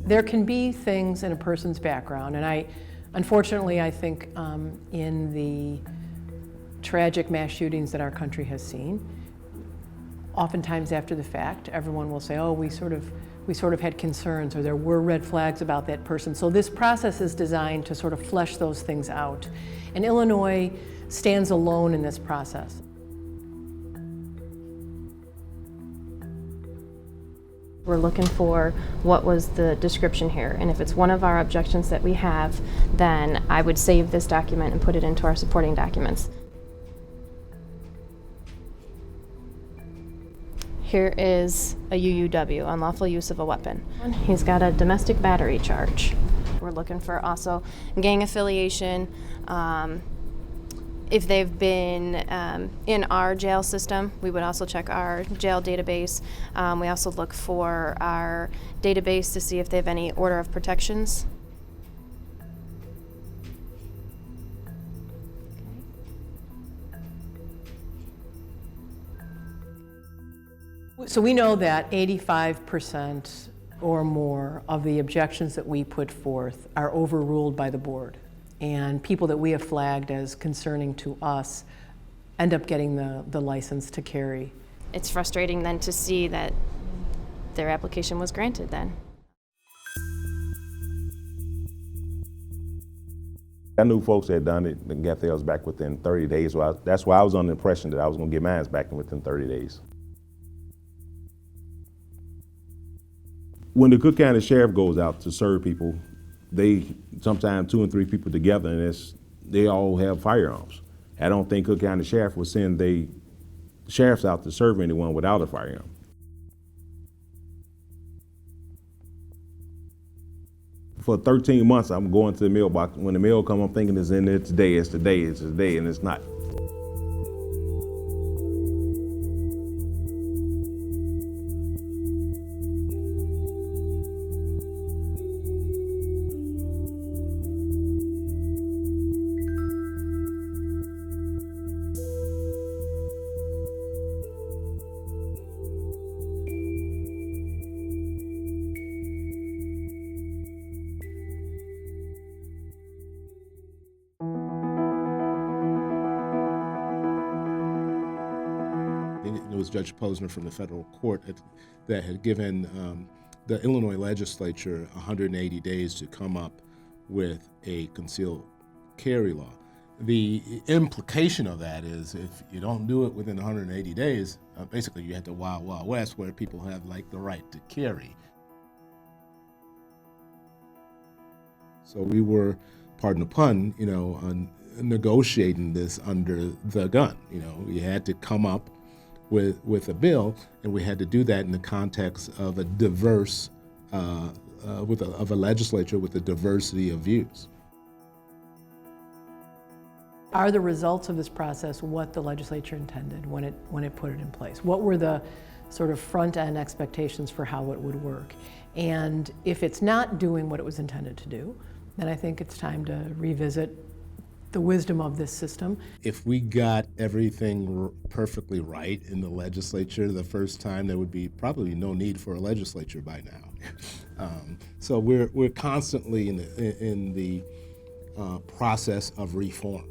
There can be things in a person's background, and unfortunately, I think in the tragic mass shootings that our country has seen, oftentimes after the fact, everyone will say, oh, we sort of had concerns, or there were red flags about that person. So this process is designed to sort of flesh those things out. And Illinois stands alone in this process. We're looking for what was the description here, and if it's one of our objections that we have, then I would save this document and put it into our supporting documents. Here is a UUW, unlawful use of a weapon. He's got a domestic battery charge. We're looking for also gang affiliation, if they've been in our jail system. We would also check our jail database. We also look for our database to see if they have any order of protections. So we know that 85% or more of the objections that we put forth are overruled by the board. And people that we have flagged as concerning to us end up getting the license to carry. It's frustrating then to see that their application was granted then. I knew folks had done it and got theirs back within 30 days. So that's why I was under the impression that I was going to get mine back within 30 days. When the Cook County Sheriff goes out to serve people, they sometimes 2 and 3 people together, and they all have firearms. I don't think Cook County Sheriff would send the sheriffs out to serve anyone without a firearm. For 13 months, I'm going to the mailbox. When the mail comes, I'm thinking it's in there today, it's today, it's today, and it's not. It was Judge Posner from the federal court that had given the Illinois legislature 180 days to come up with a concealed carry law. The implication of that is if you don't do it within 180 days, basically you have the Wild Wild West where people have like the right to carry. So we were, pardon the pun, negotiating this under the gun. We had to come up with a bill, and we had to do that in the context of a diverse, of a legislature with a diversity of views. Are the results of this process what the legislature intended when it put it in place? What were the sort of front-end expectations for how it would work? And if it's not doing what it was intended to do, then I think it's time to revisit the wisdom of this system. If we got everything perfectly right in the legislature the first time, there would be probably no need for a legislature by now. So we're constantly in the process of reform.